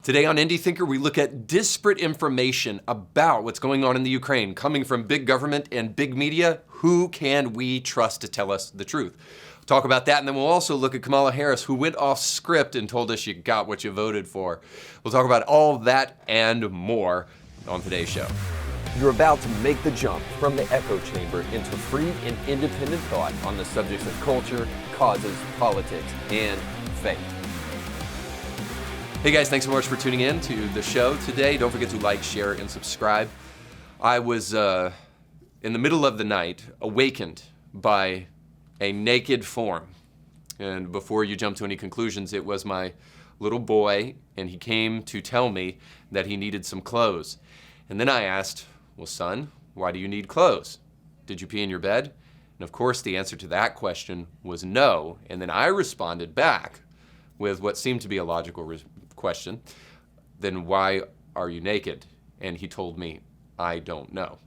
Today on Indie Thinker, we look at disparate information about what's going on in the Ukraine, coming from big government and big media. Who can we trust to tell us the truth? We'll talk about that, and then we'll also look at Kamala Harris, who went off script and told us you got what you voted for. We'll talk about all that and more on today's show. You're about to make the jump from the echo chamber into free and independent thought on the subjects of culture, causes, politics, and faith. Hey guys, thanks so much for tuning in to the show today. Don't forget to like, share, and subscribe. I was in the middle of the night awakened by a naked form. And before you jump to any conclusions, it was my little boy, and he came to tell me that he needed some clothes. And then I asked, well, son, why do you need clothes? Did you pee in your bed? And of course, the answer to that question was no. And then I responded back with what seemed to be a logical question. Then why are you naked? And he told me, I don't know.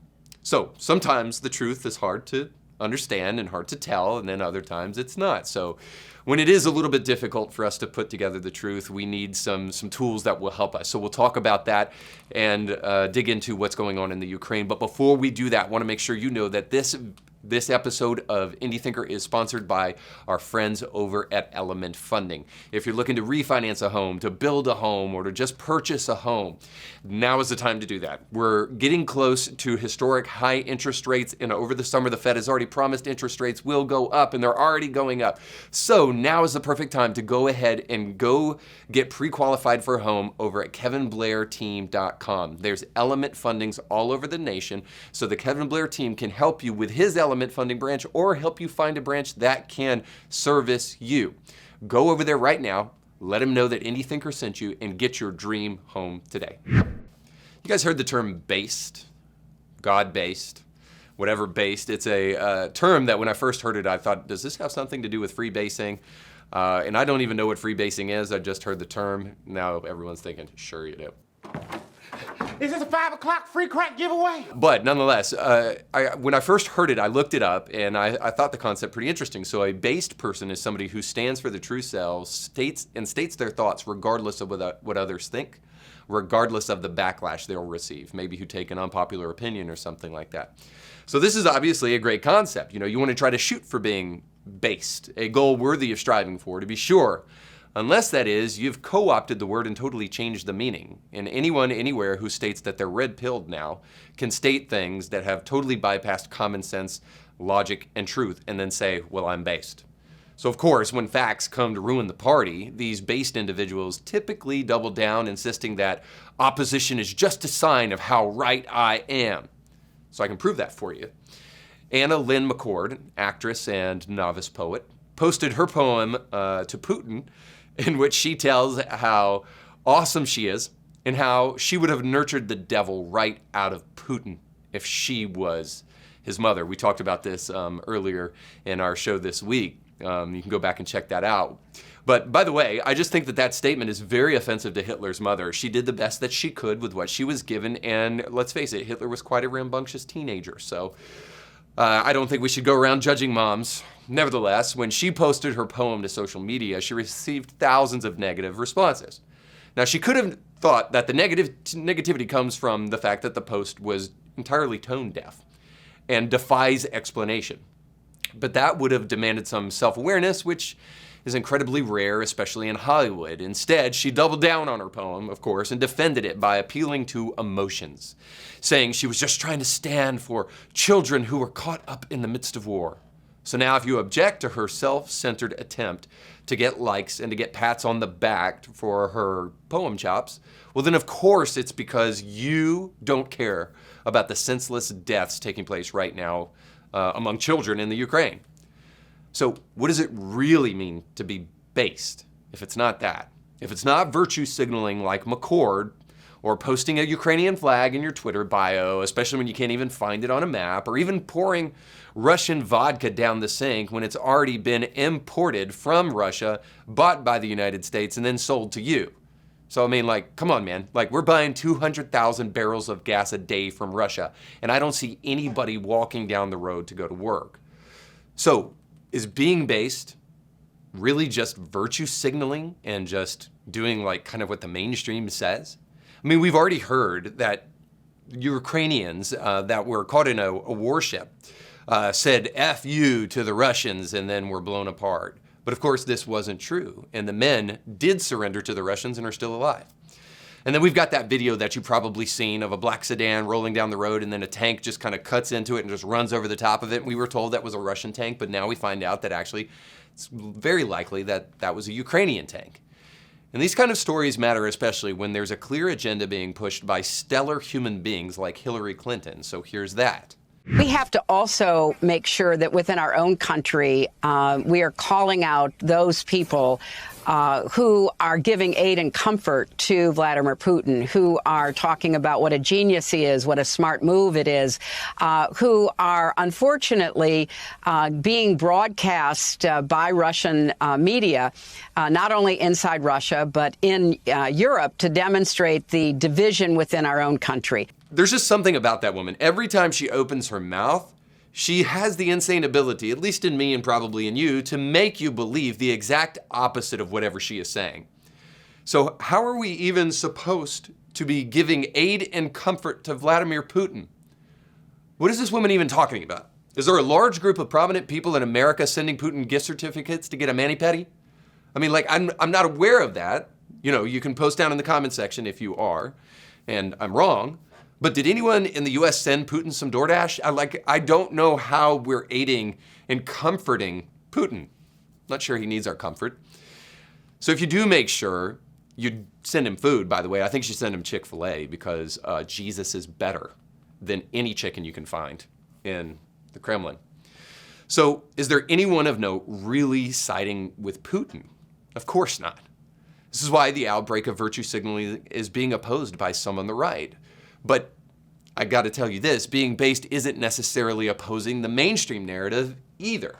So sometimes the truth is hard to understand and hard to tell, and then other times it's not. So when it is a little bit difficult for us to put together the truth, we need some tools that will help us. So we'll talk about that and dig into what's going on in the Ukraine. But before we do that, I want to make sure you know that this episode of Indie Thinker is sponsored by our friends over at Element Funding. If you're looking to refinance a home, to build a home, or to just purchase a home, now is the time to do that. We're getting close to historic high interest rates, and over the summer, the Fed has already promised interest rates will go up, and they're already going up. So now is the perfect time to go ahead and go get pre-qualified for a home over at KevinBlairTeam.com. There's Element Fundings all over the nation, so the Kevin Blair team can help you with his Element Funding branch or help you find a branch that can service you. Go over there right now, let them know that Indie Thinker sent you, and get your dream home today. You guys heard the term based, God-based, whatever based. It's a term that when I first heard it, I thought, does this have something to do with freebasing? And I don't even know what freebasing is. I just heard the term. Now everyone's thinking, sure you do. Is this a 5 o'clock free crack giveaway? But nonetheless, when I first heard it, I looked it up, and I thought the concept pretty interesting. So a based person is somebody who stands for the true self, states their thoughts regardless of what others think, regardless of the backlash they'll receive, maybe who take an unpopular opinion or something like that. So this is obviously a great concept. You know, you want to try to shoot for being based, a goal worthy of striving for, to be sure. Unless, that is, you've co-opted the word and totally changed the meaning. And anyone, anywhere who states that they're red-pilled now can state things that have totally bypassed common sense, logic, and truth, and then say, well, I'm based. So, of course, when facts come to ruin the party, these based individuals typically double down, insisting that opposition is just a sign of how right I am. So I can prove that for you. Anna Lynn McCord, actress and novice poet, posted her poem to Putin, in which she tells how awesome she is and how she would have nurtured the devil right out of Putin if she was his mother. We talked about this earlier in our show this week. You can go back and check that out. But by the way, I just think that statement is very offensive to Hitler's mother. She did the best that she could with what she was given, and let's face it, Hitler was quite a rambunctious teenager, so I don't think we should go around judging moms. Nevertheless, when she posted her poem to social media, she received thousands of negative responses. Now, she could have thought that the negativity comes from the fact that the post was entirely tone deaf and defies explanation. But that would have demanded some self-awareness, which is incredibly rare, especially in Hollywood. Instead, she doubled down on her poem, of course, and defended it by appealing to emotions, saying she was just trying to stand for children who were caught up in the midst of war. So now if you object to her self-centered attempt to get likes and to get pats on the back for her poem chops, well then of course it's because you don't care about the senseless deaths taking place right now among children in the Ukraine. So what does it really mean to be based if it's not that? If it's not virtue signaling like McCord, or posting a Ukrainian flag in your Twitter bio, especially when you can't even find it on a map, or even pouring Russian vodka down the sink when it's already been imported from Russia, bought by the United States, and then sold to you. So, I mean, like, come on, man. Like, we're buying 200,000 barrels of gas a day from Russia, and I don't see anybody walking down the road to go to work. So, is being based really just virtue signaling and just doing like kind of what the mainstream says? I mean, we've already heard that Ukrainians that were caught in a warship said F you to the Russians and then were blown apart. But of course, this wasn't true. And the men did surrender to the Russians and are still alive. And then we've got that video that you've probably seen of a black sedan rolling down the road and then a tank just kind of cuts into it and just runs over the top of it. We were told that was a Russian tank, but now we find out that actually it's very likely that that was a Ukrainian tank. And these kind of stories matter especially when there's a clear agenda being pushed by stellar human beings like Hillary Clinton. So here's that. We have to also make sure that within our own country, we are calling out those people who are giving aid and comfort to Vladimir Putin, who are talking about what a genius he is, what a smart move it is, who are unfortunately being broadcast by Russian media, not only inside Russia, but in Europe to demonstrate the division within our own country. There's just something about that woman. Every time she opens her mouth, she has the insane ability, at least in me and probably in you, to make you believe the exact opposite of whatever she is saying. So how are we even supposed to be giving aid and comfort to Vladimir Putin? What is this woman even talking about? Is there a large group of prominent people in America sending Putin gift certificates to get a mani-pedi? I mean, like, I'm not aware of that. You know, you can post down in the comment section if you are, and I'm wrong. But did anyone in the US send Putin some DoorDash? I don't know how we're aiding and comforting Putin. Not sure he needs our comfort. So if you do make sure you send him food, by the way, I think you should send him Chick-fil-A because Jesus is better than any chicken you can find in the Kremlin. So is there anyone of note really siding with Putin? Of course not. This is why the outbreak of virtue signaling is being opposed by some on the right. But I got to tell you this, being based isn't necessarily opposing the mainstream narrative either.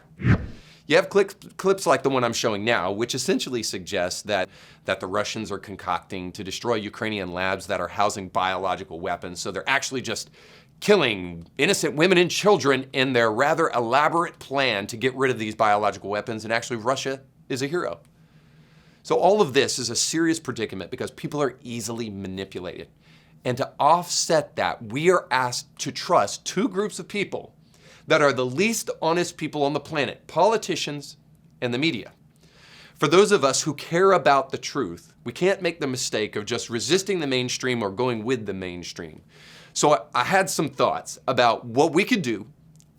You have clips like the one I'm showing now, which essentially suggests that the Russians are concocting to destroy Ukrainian labs that are housing biological weapons. So they're actually just killing innocent women and children in their rather elaborate plan to get rid of these biological weapons. And actually Russia is a hero. So all of this is a serious predicament because people are easily manipulated. And to offset that, we are asked to trust two groups of people that are the least honest people on the planet, politicians and the media. For those of us who care about the truth, we can't make the mistake of just resisting the mainstream or going with the mainstream. So I had some thoughts about what we could do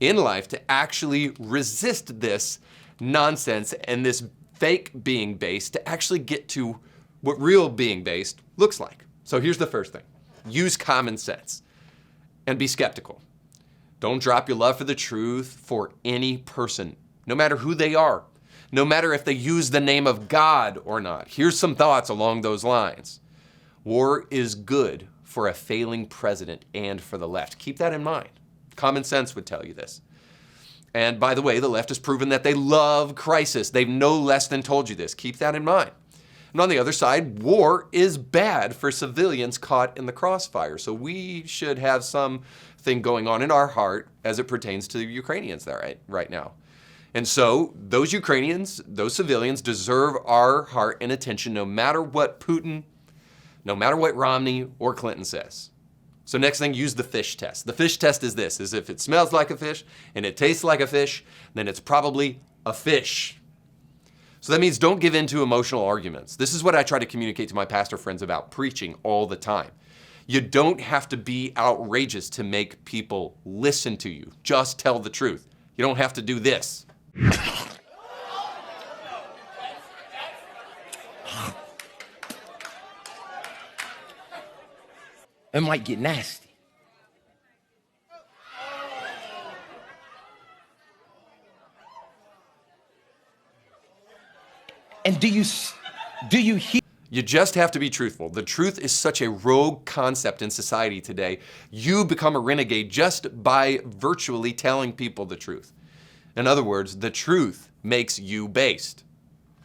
in life to actually resist this nonsense and this fake being based to actually get to what real being based looks like. So here's the first thing. Use common sense and be skeptical. Don't drop your love for the truth for any person, no matter who they are, no matter if they use the name of God or not. Here's some thoughts along those lines. War is good for a failing president and for the left. Keep that in mind. Common sense would tell you this. And by the way, the left has proven that they love crisis. They've no less than told you this. Keep that in mind. And on the other side, war is bad for civilians caught in the crossfire. So we should have something going on in our heart as it pertains to the Ukrainians there right now. And so those Ukrainians, those civilians deserve our heart and attention no matter what Putin, no matter what Romney or Clinton says. So next thing, use the fish test. The fish test is this, is if it smells like a fish and it tastes like a fish, then it's probably a fish. So that means don't give in to emotional arguments. This is what I try to communicate to my pastor friends about preaching all the time. You don't have to be outrageous to make people listen to you. Just tell the truth. You don't have to do this. It might get nasty. And do you hear? You just have to be truthful. The truth is such a rogue concept in society today. You become a renegade just by virtually telling people the truth. In other words, the truth makes you based.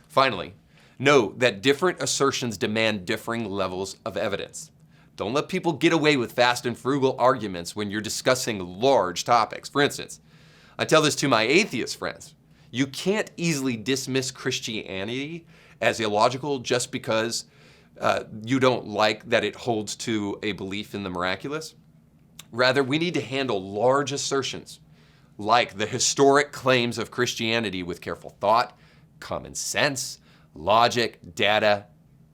Finally, know that different assertions demand differing levels of evidence. Don't let people get away with fast and frugal arguments when you're discussing large topics. For instance, I tell this to my atheist friends. You can't easily dismiss Christianity as illogical just because you don't like that it holds to a belief in the miraculous. Rather, we need to handle large assertions like the historic claims of Christianity with careful thought, common sense, logic, data,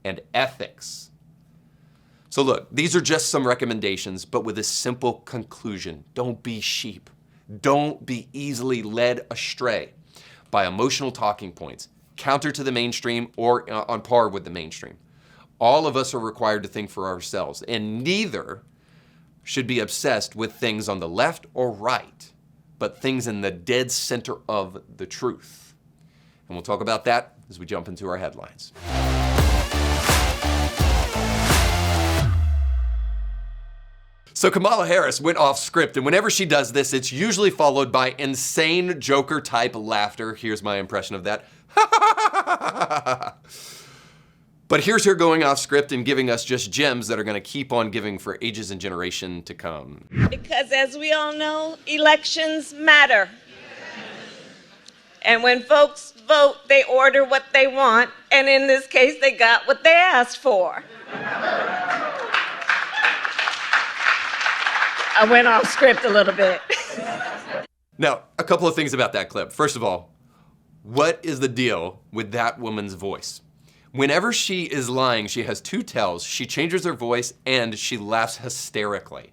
and ethics. So look, these are just some recommendations, but with a simple conclusion. Don't be sheep. Don't be easily led astray by emotional talking points, counter to the mainstream or on par with the mainstream. All of us are required to think for ourselves, and neither should be obsessed with things on the left or right, but things in the dead center of the truth. And we'll talk about that as we jump into our headlines. So Kamala Harris went off script, and whenever she does this, it's usually followed by insane Joker-type laughter. Here's my impression of that. But here's her going off script and giving us just gems that are going to keep on giving for ages and generation to come. Because as we all know, elections matter. And when folks vote, they order what they want, and in this case, they got what they asked for. I went off script a little bit. Now, a couple of things about that clip. First of all, what is the deal with that woman's voice? Whenever she is lying, she has two tells. She changes her voice and she laughs hysterically,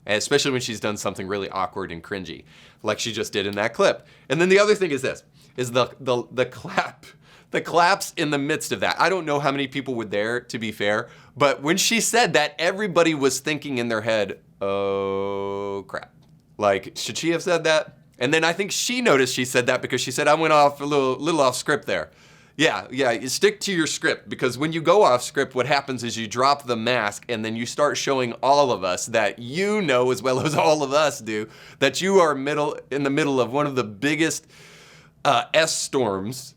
especially when she's done something really awkward and cringy, like she just did in that clip. And then the other thing is this, is the clap. The claps in the midst of that. I don't know how many people were there, to be fair, but when she said that, everybody was thinking in their head, oh crap. Like, should she have said that? And then I think she noticed she said that because she said, I went off a little off script there. Yeah, you stick to your script, because when you go off script, what happens is you drop the mask and then you start showing all of us that you know as well as all of us do that you are in the middle of one of the biggest S-storms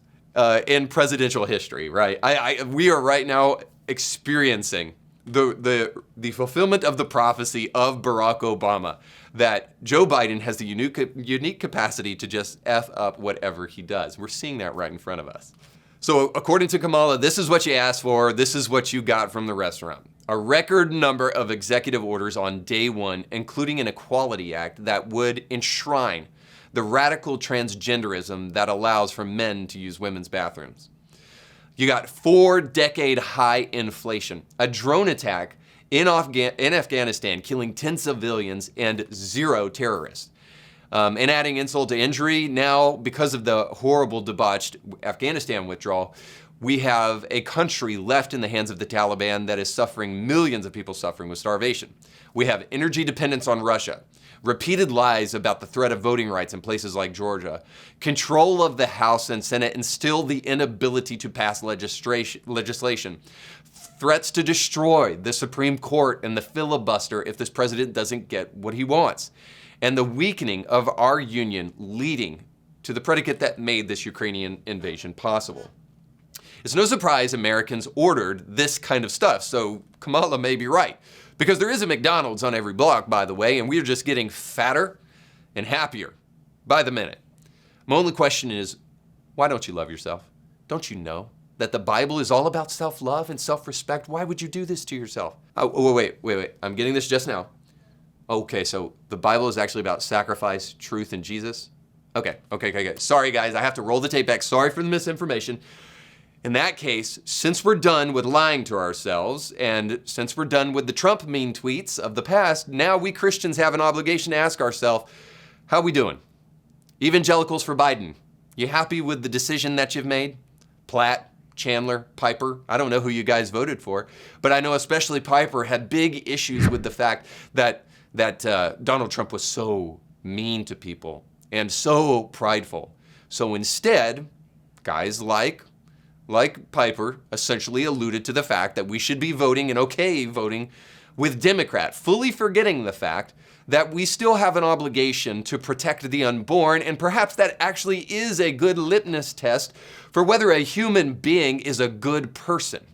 in presidential history, right? We are right now experiencing the fulfillment of the prophecy of Barack Obama that Joe Biden has the unique capacity to just F up whatever he does. We're seeing that right in front of us. So according to Kamala, this is what you asked for, this is what you got from the restaurant. A record number of executive orders on day one, including an Equality Act that would enshrine the radical transgenderism that allows for men to use women's bathrooms. You got 4-decade high inflation, a drone attack in Afghanistan killing 10 civilians and 0 terrorists. And adding insult to injury, now because of the horrible debauched Afghanistan withdrawal, we have a country left in the hands of the Taliban that is suffering, millions of people suffering with starvation. We have energy dependence on Russia, repeated lies about the threat of voting rights in places like Georgia, control of the House and Senate, and still the inability to pass legislation, threats to destroy the Supreme Court and the filibuster if this president doesn't get what he wants, and the weakening of our union leading to the predicate that made this Ukrainian invasion possible. It's no surprise Americans ordered this kind of stuff, so Kamala may be right. Because there is a McDonald's on every block, by the way, and we are just getting fatter and happier by the minute. My only question is, why don't you love yourself? Don't you know that the Bible is all about self-love and self-respect? Why would you do this to yourself? Oh, wait. I'm getting this just now. Okay, so the Bible is actually about sacrifice, truth, and Jesus? Okay. Sorry, guys, I have to roll the tape back. Sorry for the misinformation. In that case, since we're done with lying to ourselves, and since we're done with the Trump mean tweets of the past, now we Christians have an obligation to ask ourselves, how we doing? Evangelicals for Biden, you happy with the decision that you've made? Platt, Chandler, Piper, I don't know who you guys voted for, but I know especially Piper had big issues with the fact that Donald Trump was so mean to people and so prideful. So instead, guys like Piper essentially alluded to the fact that we should be voting and okay voting with Democrat, fully forgetting the fact that we still have an obligation to protect the unborn, and perhaps that actually is a good litmus test for whether a human being is a good person.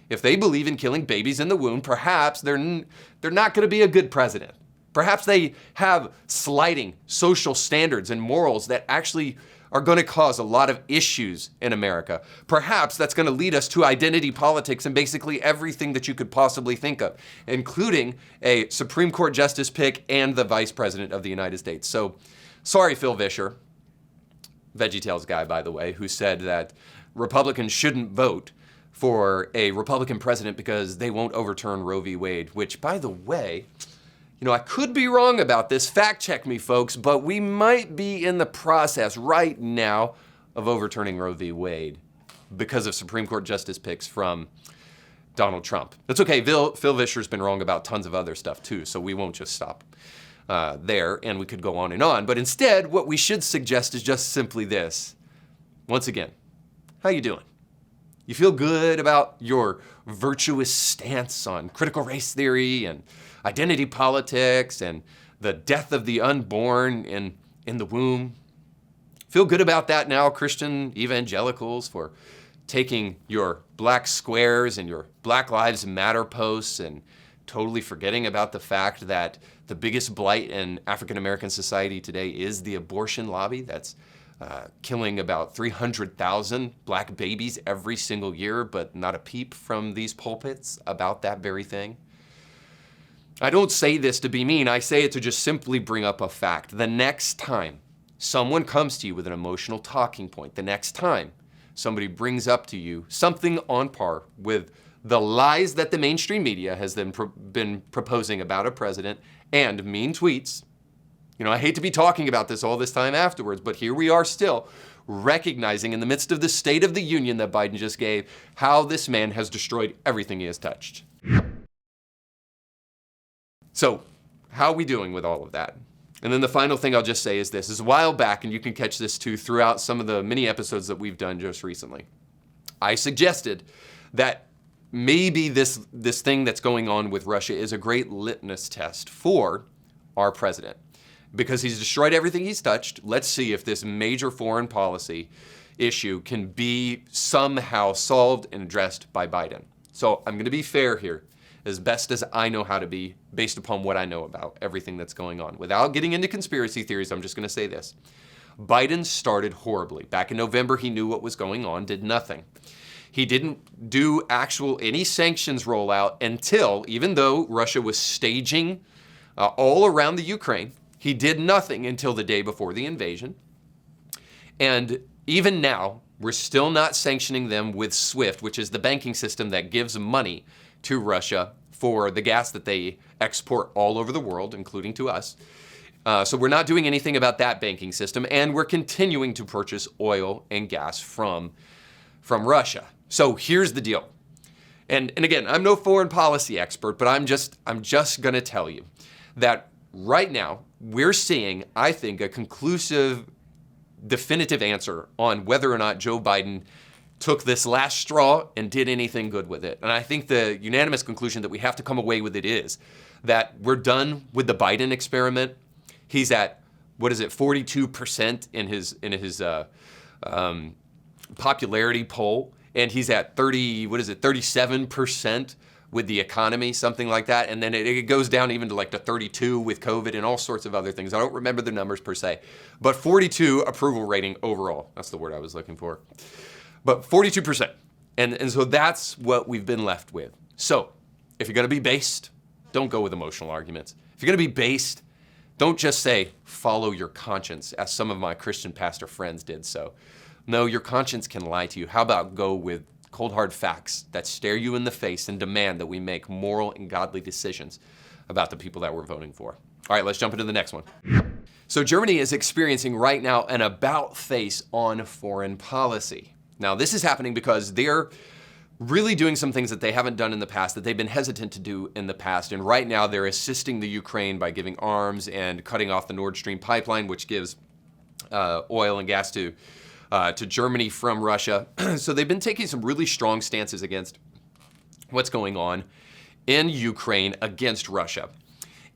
If they believe in killing babies in the womb, perhaps they're not going to be a good president. Perhaps they have slighting social standards and morals that actually are going to cause a lot of issues in America. Perhaps that's going to lead us to identity politics and basically everything that you could possibly think of, including a Supreme Court justice pick and the Vice President of the United States. So, sorry, Phil Vischer, VeggieTales guy, by the way, who said that Republicans shouldn't vote for a Republican president because they won't overturn Roe v. Wade, which, by the way, I could be wrong about this. Fact check me, folks, but we might be in the process right now of overturning Roe v. Wade because of Supreme Court justice picks from Donald Trump. That's okay. Phil Vischer's been wrong about tons of other stuff too, so we won't just stop there, and we could go on and on. But instead, what we should suggest is just simply this. Once again, how you doing? You feel good about your virtuous stance on critical race theory and identity politics and the death of the unborn in the womb? Feel good about that now, Christian evangelicals, for taking your black squares and your Black Lives Matter posts and totally forgetting about the fact that the biggest blight in African American society today is the abortion lobby that's killing about 300,000 black babies every single year, but not a peep from these pulpits about that very thing. I don't say this to be mean. I say it to just simply bring up a fact. The next time someone comes to you with an emotional talking point, the next time somebody brings up to you something on par with the lies that the mainstream media has then been proposing about a president and mean tweets, I hate to be talking about this all this time afterwards, but here we are still recognizing in the midst of the State of the Union that Biden just gave how this man has destroyed everything he has touched. So, how are we doing with all of that? And then the final thing I'll just say is this. Is a while back, and you can catch this too throughout some of the mini episodes that we've done just recently, I suggested that maybe this thing that's going on with Russia is a great litmus test for our president. Because he's destroyed everything he's touched, let's see if this major foreign policy issue can be somehow solved and addressed by Biden. So I'm going to be fair here, as best as I know how to be, based upon what I know about everything that's going on. Without getting into conspiracy theories, I'm just going to say this. Biden started horribly. Back in November, he knew what was going on, did nothing. He didn't do any sanctions rollout until, even though Russia was staging all around the Ukraine, he did nothing until the day before the invasion. And even now, we're still not sanctioning them with SWIFT, which is the banking system that gives money to Russia for the gas that they export all over the world, including to us. So we're not doing anything about that banking system, and we're continuing to purchase oil and gas from Russia. So here's the deal. And again, I'm no foreign policy expert, but I'm just going to tell you that right now, we're seeing, I think, a conclusive, definitive answer on whether or not Joe Biden took this last straw and did anything good with it. And I think the unanimous conclusion that we have to come away with it is that we're done with the Biden experiment. He's at, 42% in his popularity poll, and he's at 37% with the economy, something like that. And then it goes down even to to 32 with COVID and all sorts of other things. I don't remember the numbers per se, but 42 approval rating overall. That's the word I was looking for. But 42%. And so that's what we've been left with. So if you're going to be based, don't go with emotional arguments. If you're going to be based, don't just say, follow your conscience, as some of my Christian pastor friends did so. No, your conscience can lie to you. How about go with cold hard facts that stare you in the face and demand that we make moral and godly decisions about the people that we're voting for. All right, let's jump into the next one. So Germany is experiencing right now an about face on foreign policy. Now, this is happening because they're really doing some things that they haven't done in the past, that they've been hesitant to do in the past. And right now they're assisting the Ukraine by giving arms and cutting off the Nord Stream pipeline, which gives oil and gas to Germany from Russia. So they've been taking some really strong stances against what's going on in Ukraine against Russia.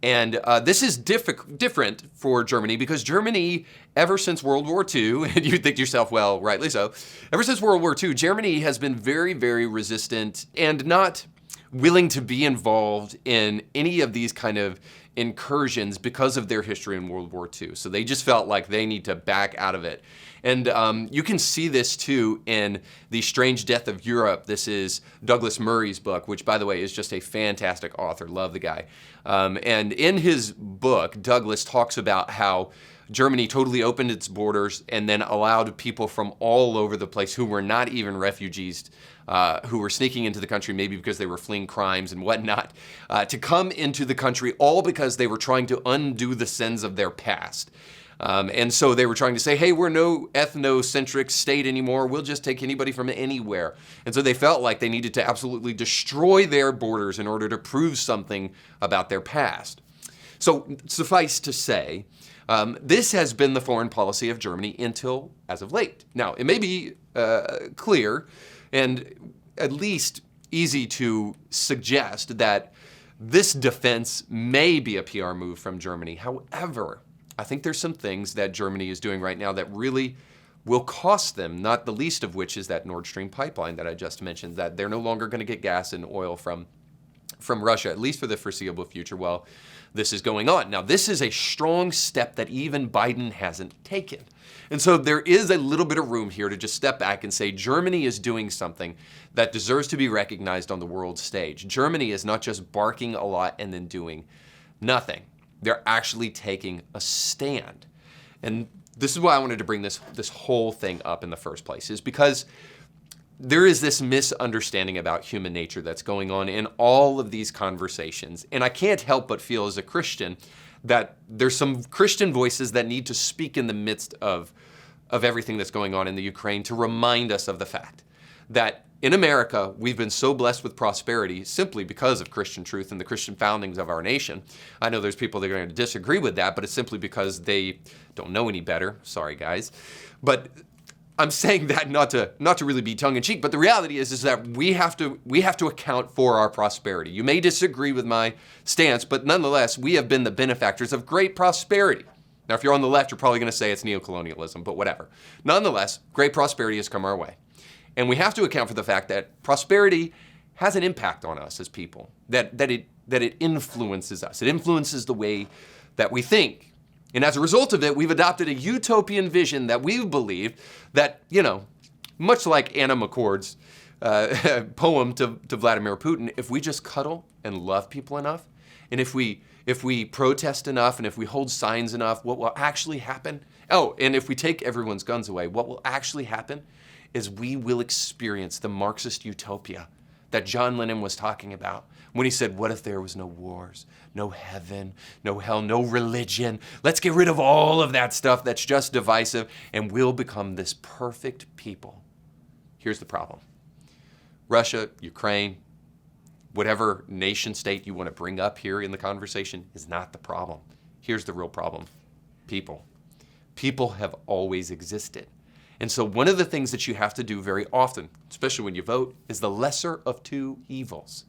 And this is different for Germany because Germany, ever since World War II, and you think to yourself, well, rightly so, ever since World War II, Germany has been very, very resistant and not willing to be involved in any of these kind of incursions because of their history in World War II. So they just felt like they need to back out of it. And you can see this too in The Strange Death of Europe. This is Douglas Murray's book, which, by the way, is just a fantastic author. Love the guy. And in his book, Douglas talks about how Germany totally opened its borders and then allowed people from all over the place who were not even refugees, who were sneaking into the country maybe because they were fleeing crimes and whatnot, to come into the country, all because they were trying to undo the sins of their past. And so they were trying to say, hey, we're no ethnocentric state anymore. We'll just take anybody from anywhere. And so they felt like they needed to absolutely destroy their borders in order to prove something about their past. So suffice to say, this has been the foreign policy of Germany until as of late. Now, it may be clear and at least easy to suggest that this defense may be a PR move from Germany. However, I think there's some things that Germany is doing right now that really will cost them, not the least of which is that Nord Stream pipeline that I just mentioned, that they're no longer going to get gas and oil from Russia, at least for the foreseeable future, while this is going on. Now, this is a strong step that even Biden hasn't taken. And so there is a little bit of room here to just step back and say Germany is doing something that deserves to be recognized on the world stage. Germany is not just barking a lot and then doing nothing. They're actually taking a stand. And this is why I wanted to bring this whole thing up in the first place, is because there is this misunderstanding about human nature that's going on in all of these conversations. And I can't help but feel as a Christian that there's some Christian voices that need to speak in the midst of everything that's going on in the Ukraine to remind us of the fact that in America, we've been so blessed with prosperity simply because of Christian truth and the Christian foundings of our nation. I know there's people that are going to disagree with that, but it's simply because they don't know any better. Sorry, guys. But I'm saying that not to really be tongue-in-cheek, but the reality is that we have to account for our prosperity. You may disagree with my stance, but nonetheless, we have been the benefactors of great prosperity. Now, if you're on the left, you're probably going to say it's neocolonialism, but whatever. Nonetheless, great prosperity has come our way. And we have to account for the fact that prosperity has an impact on us as people, that it influences us. It influences the way that we think. And as a result of it, we've adopted a utopian vision that we believe that, much like Anna McCord's poem to Vladimir Putin, if we just cuddle and love people enough, and if we protest enough, and if we hold signs enough, what will actually happen? Oh, and if we take everyone's guns away, what will actually happen is we will experience the Marxist utopia that John Lennon was talking about when he said, what if there was no wars, no heaven, no hell, no religion? Let's get rid of all of that stuff that's just divisive, and we'll become this perfect people. Here's the problem. Russia, Ukraine, whatever nation state you want to bring up here in the conversation is not the problem. Here's the real problem. People. People have always existed. And so one of the things that you have to do very often, especially when you vote, is the lesser of two evils.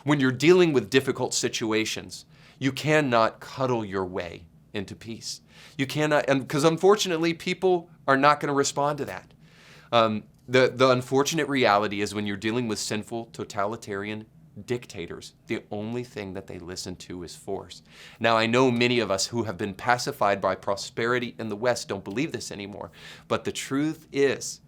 When you're dealing with difficult situations, you cannot cuddle your way into peace. You cannot, and because unfortunately, people are not going to respond to that. The unfortunate reality is when you're dealing with sinful, totalitarian dictators, the only thing that they listen to is force. Now, I know many of us who have been pacified by prosperity in the West don't believe this anymore, but the truth is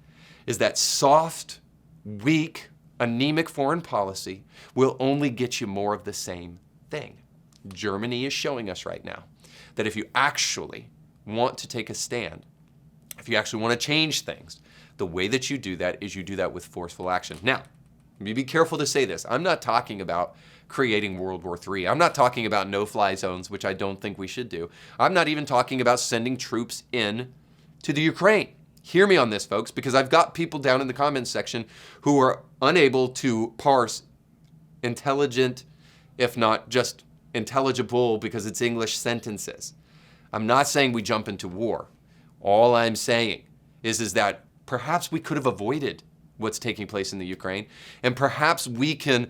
that soft, weak, anemic foreign policy will only get you more of the same thing. Germany is showing us right now that if you actually want to take a stand, if you actually want to change things, the way that you do that is you do that with forceful action. Now, be careful to say this. I'm not talking about creating World War III. I'm not talking about no-fly zones, which I don't think we should do. I'm not even talking about sending troops in to the Ukraine. Hear me on this, folks, because I've got people down in the comments section who are unable to parse intelligent, if not just intelligible because it's English sentences. I'm not saying we jump into war. All I'm saying is that perhaps we could have avoided what's taking place in the Ukraine, and perhaps we can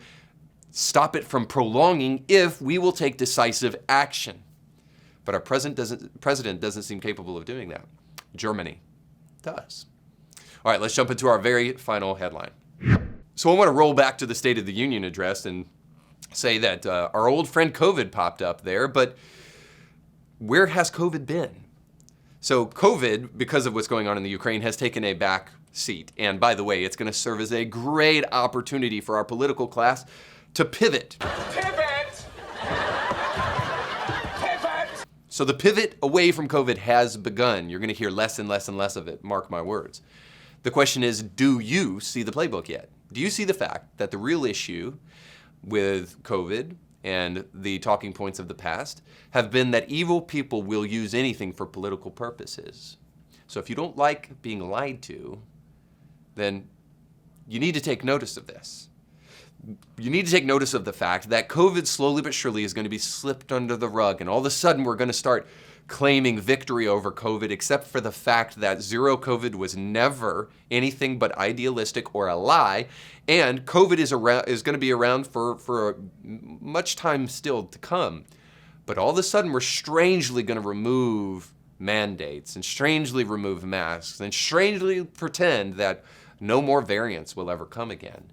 stop it from prolonging if we will take decisive action. But our president doesn't seem capable of doing that. Germany does. All right, let's jump into our very final headline. So I want to roll back to the State of the Union address and say that our old friend COVID popped up there, but where has COVID been? So COVID, because of what's going on in the Ukraine, has taken a back seat. And by the way, it's going to serve as a great opportunity for our political class to pivot. Pivot! Pivot! So the pivot away from COVID has begun. You're going to hear less and less and less of it, mark my words. The question is, do you see the playbook yet? Do you see the fact that the real issue with COVID and the talking points of the past have been that evil people will use anything for political purposes? So if you don't like being lied to, then you need to take notice of this. You need to take notice of the fact that COVID slowly but surely is going to be slipped under the rug, and all of a sudden we're going to start claiming victory over COVID, except for the fact that zero COVID was never anything but idealistic or a lie, and COVID is going to be around for much time still to come. But all of a sudden we're strangely going to remove mandates and strangely remove masks and strangely pretend that no more variants will ever come again.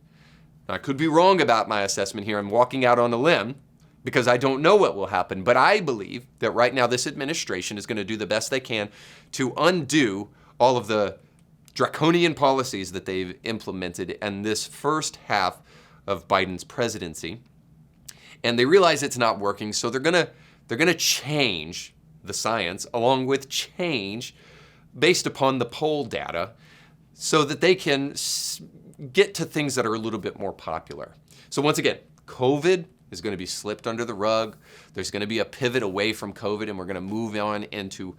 Now, I could be wrong about my assessment here. I'm walking out on a limb because I don't know what will happen. But I believe that right now this administration is going to do the best they can to undo all of the draconian policies that they've implemented in this first half of Biden's presidency. And they realize it's not working, so they're going to change the science along with change based upon the poll data so that they can get to things that are a little bit more popular. So once again, COVID is going to be slipped under the rug. There's going to be a pivot away from COVID, and we're going to move on into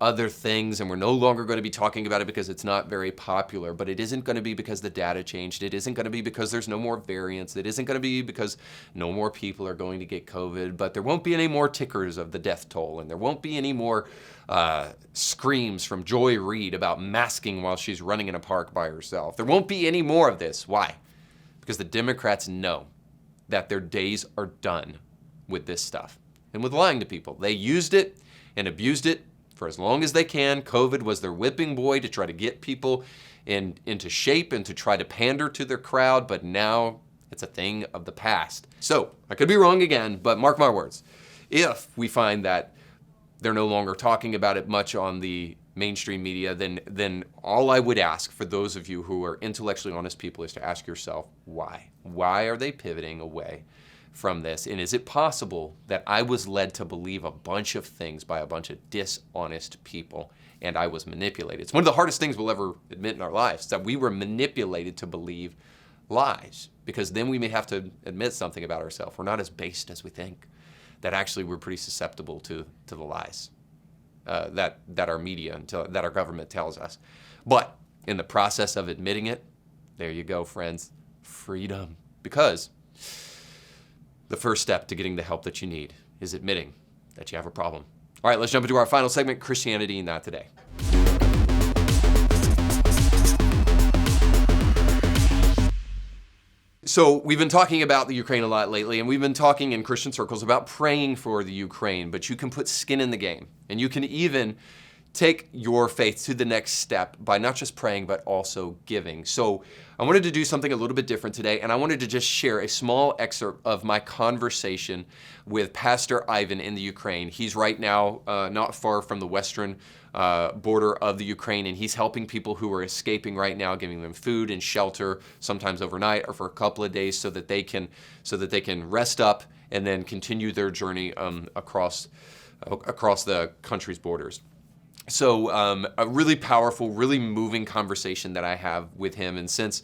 other things, and we're no longer going to be talking about it because it's not very popular, but it isn't going to be because the data changed. It isn't going to be because there's no more variants. It isn't going to be because no more people are going to get COVID, but there won't be any more tickers of the death toll, and there won't be any more screams from Joy Reid about masking while she's running in a park by herself. There won't be any more of this. Why? Because the Democrats know that their days are done with this stuff and with lying to people. They used it and abused it for as long as they can. COVID was their whipping boy to try to get people into shape and to try to pander to their crowd, but now it's a thing of the past. So I could be wrong again, but mark my words. If we find that they're no longer talking about it much on the mainstream media, then all I would ask for those of you who are intellectually honest people is to ask yourself, why? Why are they pivoting away from this? And is it possible that I was led to believe a bunch of things by a bunch of dishonest people and I was manipulated? It's one of the hardest things we'll ever admit in our lives, that we were manipulated to believe lies, because then we may have to admit something about ourselves. We're not as based as we think, that actually we're pretty susceptible to the lies that our media, that our government tells us. But in the process of admitting it, there you go, friends, freedom. Because the first step to getting the help that you need is admitting that you have a problem. All right, let's jump into our final segment, Christianity Not Today. So we've been talking about the Ukraine a lot lately, and we've been talking in Christian circles about praying for the Ukraine, but you can put skin in the game, and you can even take your faith to the next step by not just praying, but also giving. So I wanted to do something a little bit different today, and I wanted to just share a small excerpt of my conversation with Pastor Ivan in the Ukraine. He's right now not far from the western border of the Ukraine, and he's helping people who are escaping right now, giving them food and shelter, sometimes overnight or for a couple of days, so that they can rest up and then continue their journey across the country's borders. So a really powerful, really moving conversation that I have with him. And since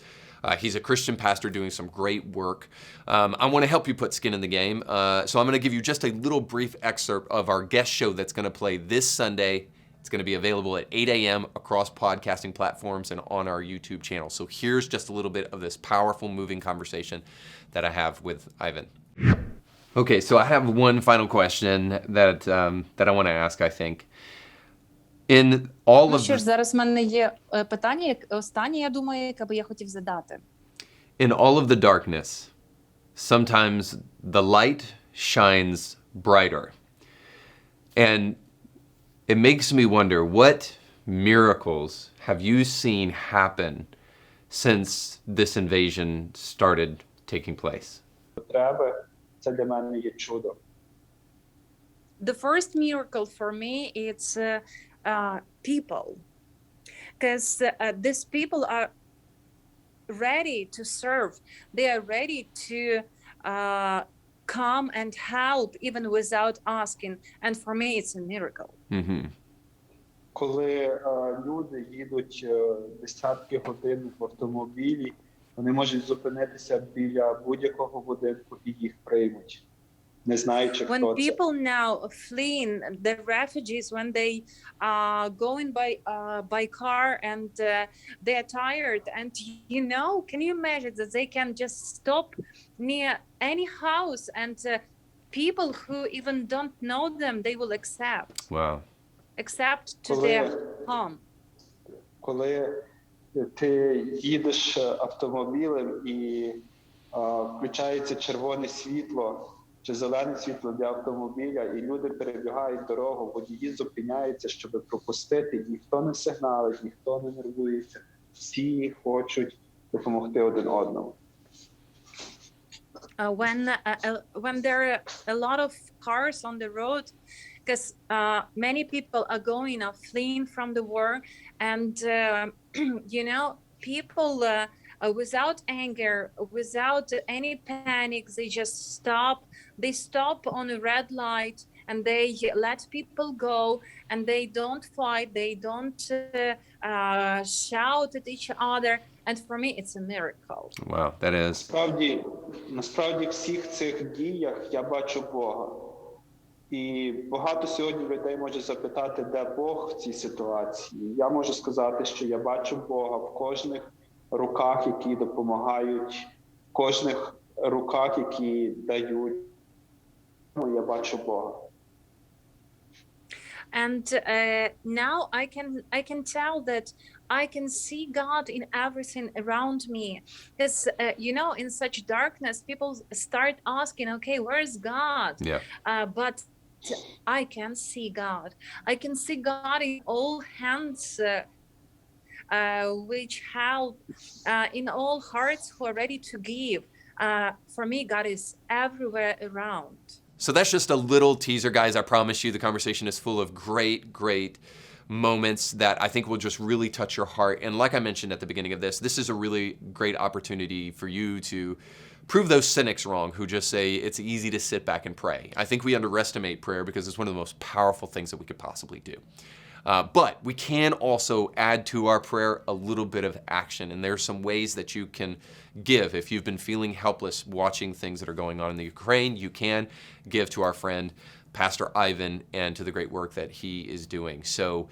he's a Christian pastor doing some great work, I want to help you put skin in the game. So I'm going to give you just a little brief excerpt of our guest show that's going to play this Sunday. It's going to be available at 8 a.m. across podcasting platforms and on our YouTube channel. So here's just a little bit of this powerful, moving conversation that I have with Ivan. Okay, so I have one final question that I want to ask, I think. In all of Що ж, зараз в мене є питання, останнє, я думаю, яке би я хотів задати. In all of the darkness, sometimes the light shines brighter. And it makes me wonder, what miracles have you seen happen since this invasion started taking place? Потреби це для мене є чудо. The first miracle for me it's people, because these people are ready to serve. They are ready to come and help even without asking. And for me, it's a miracle. Коли люди їдуть десятки годин в автомобілі, вони можуть зупинитися біля будь-якого будинку і їх приймуть, не знаючи, When хто це. people now fleeing, the refugees, when they going by car and they are tired, and can you imagine that they can just stop near any house and people who even don't know them, they will accept to their home. Коли ти їдеш автомобілем і включається червоне світло чи зелене світло для автомобіля, і люди перебігають дорогу, водії зупиняються, щоб пропустити, ніхто не сигналить, ніхто не нервується, всі хочуть допомогти один одному. When there are a lot of cars on the road, because many people are fleeing from the war, and people without anger, without any panic, they just stop. They stop on a red light and they let people go, and they don't fight, they don't shout at each other. And for me, it's a miracle. Wow, that is. Насправді в всіх цих діях я бачу Бога. І багато сьогодні людей може запитати, де Бог в цій ситуації. Я можу сказати, що я бачу Бога в кожних руках, які допомагають, в кожних руках, які дають. Я бачу Бога. And now I can tell that I can see God in everything around me. Because in such darkness, people start asking, "Okay, where is God?" Yeah. But I can see God. I can see God in all hands, which help, in all hearts who are ready to give. For me, God is everywhere around. So that's just a little teaser, guys. I promise you the conversation is full of great moments that I think will just really touch your heart. And like I mentioned at the beginning of this is a really great opportunity for you to prove those cynics wrong who just say it's easy to sit back and pray. I think we underestimate prayer because it's one of the most powerful things that we could possibly do. But we can also add to our prayer a little bit of action. And there's some ways that you can give. If you've been feeling helpless watching things that are going on in the Ukraine, you can give to our friend, Pastor Ivan, and to the great work that he is doing. So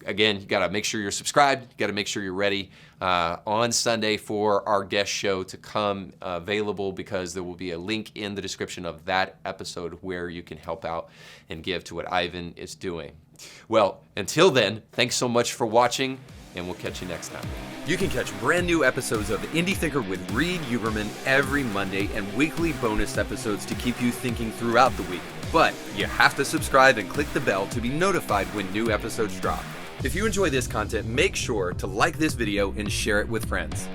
again, you gotta make sure you're subscribed, you gotta make sure you're ready on Sunday for our guest show to come available, because there will be a link in the description of that episode where you can help out and give to what Ivan is doing. Well, until then, thanks so much for watching, and we'll catch you next time. You can catch brand new episodes of Indie Thinker with Reed Huberman every Monday, and weekly bonus episodes to keep you thinking throughout the week. But you have to subscribe and click the bell to be notified when new episodes drop. If you enjoy this content, make sure to like this video and share it with friends.